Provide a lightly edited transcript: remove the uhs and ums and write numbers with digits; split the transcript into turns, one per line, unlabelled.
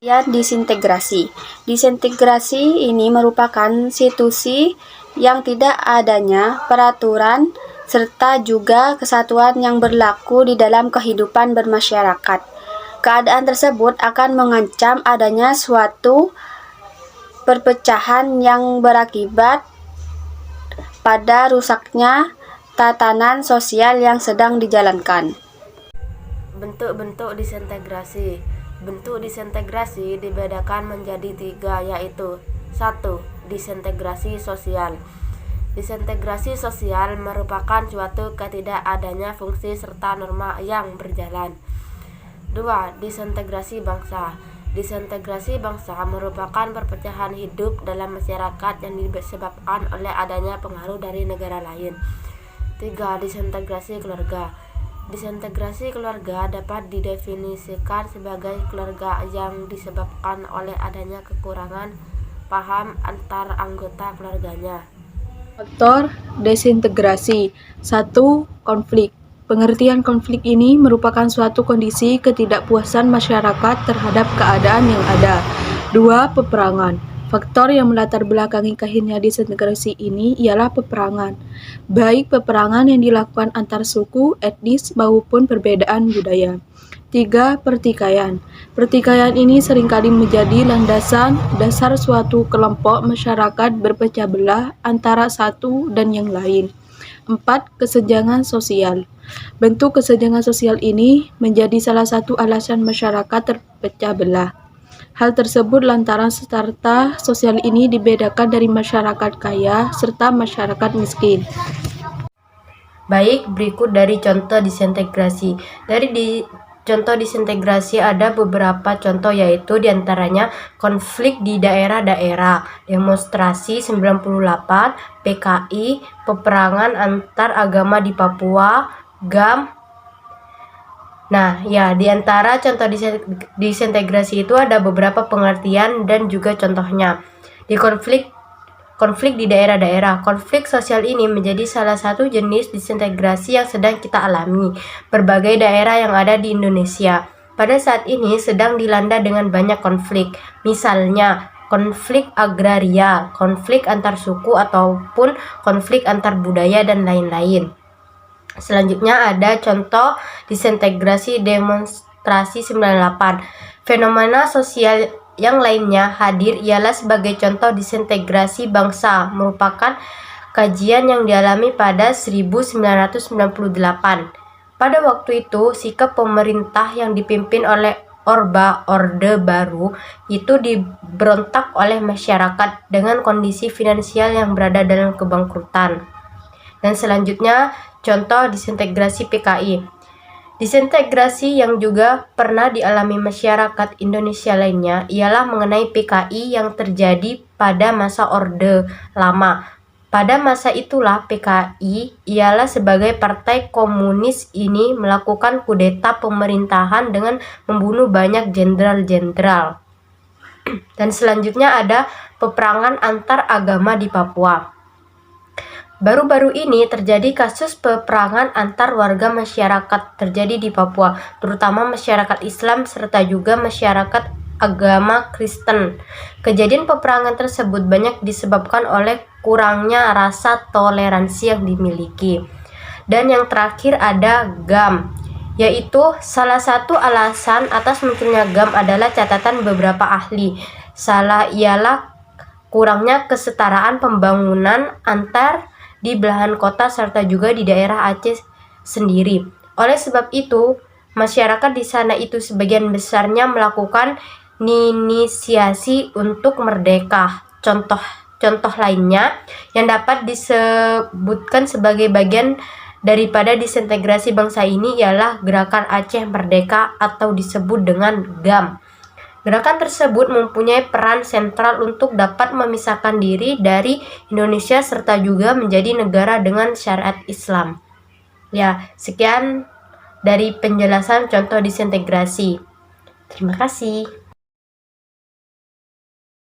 Disintegrasi. Disintegrasi ini merupakan situasi yang tidak adanya peraturan serta juga kesatuan yang berlaku di dalam kehidupan bermasyarakat. Keadaan tersebut akan mengancam adanya suatu perpecahan yang berakibat pada rusaknya tatanan sosial yang sedang dijalankan.
Bentuk-bentuk disintegrasi. Bentuk disintegrasi dibedakan menjadi 3, yaitu 1. Disintegrasi sosial. Disintegrasi sosial merupakan suatu ketidakadanya fungsi serta norma yang berjalan. 2. Disintegrasi bangsa. Disintegrasi bangsa merupakan perpecahan hidup dalam masyarakat yang disebabkan oleh adanya pengaruh dari negara lain. 3. Disintegrasi keluarga. Disintegrasi keluarga dapat didefinisikan sebagai keluarga yang disebabkan oleh adanya kekurangan paham antar anggota keluarganya.
Faktor desintegrasi. 1. Konflik. Pengertian konflik ini merupakan suatu kondisi ketidakpuasan masyarakat terhadap keadaan yang ada. 2. Peperangan. Faktor yang melatar belakangi kahirnya disintegrasi ini ialah peperangan, baik peperangan yang dilakukan antar suku, etnis, maupun perbedaan budaya. 3. Pertikaian. Pertikaian ini seringkali menjadi landasan dasar suatu kelompok masyarakat berpecah belah antara satu dan yang lain. 4. Kesenjangan sosial. Bentuk kesenjangan sosial ini menjadi salah satu alasan masyarakat terpecah belah. Hal tersebut lantaran strata sosial ini dibedakan dari masyarakat kaya serta masyarakat miskin.
Baik, berikut dari contoh disintegrasi. Contoh disintegrasi ada beberapa contoh, yaitu diantaranya konflik di daerah-daerah, demonstrasi 98, PKI, peperangan antar agama di Papua, GAM. Nah, ya, di antara contoh disintegrasi itu ada beberapa pengertian dan juga contohnya. Di konflik di daerah-daerah, konflik sosial ini menjadi salah satu jenis disintegrasi yang sedang kita alami. Berbagai daerah yang ada di Indonesia pada saat ini sedang dilanda dengan banyak konflik. Misalnya, konflik agraria, konflik antar suku ataupun konflik antar budaya dan lain-lain. Selanjutnya ada contoh disintegrasi demonstrasi 98. Fenomena sosial yang lainnya hadir ialah sebagai contoh disintegrasi bangsa, merupakan kajian yang dialami pada 1998. Pada waktu itu, sikap pemerintah yang dipimpin oleh Orde Baru itu diberontak oleh masyarakat dengan kondisi finansial yang berada dalam kebangkrutan. Dan selanjutnya, contoh disintegrasi PKI. Disintegrasi yang juga pernah dialami masyarakat Indonesia lainnya ialah mengenai PKI yang terjadi pada masa Orde Lama. Pada masa itulah PKI ialah sebagai partai komunis ini melakukan kudeta pemerintahan dengan membunuh banyak jenderal-jenderal. Dan selanjutnya ada peperangan antar agama di Papua. Baru-baru ini terjadi kasus peperangan antar warga masyarakat terjadi di Papua, terutama masyarakat Islam serta juga masyarakat agama Kristen. Kejadian peperangan tersebut banyak disebabkan oleh kurangnya rasa toleransi yang dimiliki. Dan yang terakhir ada GAM, yaitu salah satu alasan atas munculnya GAM adalah catatan beberapa ahli. Salah ialah kurangnya kesetaraan pembangunan antar di belahan kota serta juga di daerah Aceh sendiri. Oleh sebab itu, masyarakat di sana itu sebagian besarnya melakukan inisiasi untuk merdeka. Contoh lainnya yang dapat disebutkan sebagai bagian daripada disintegrasi bangsa ini ialah Gerakan Aceh Merdeka atau disebut dengan GAM. Gerakan tersebut mempunyai peran sentral untuk dapat memisahkan diri dari Indonesia serta juga menjadi negara dengan syariat Islam. Ya, sekian dari penjelasan contoh disintegrasi. Terima kasih.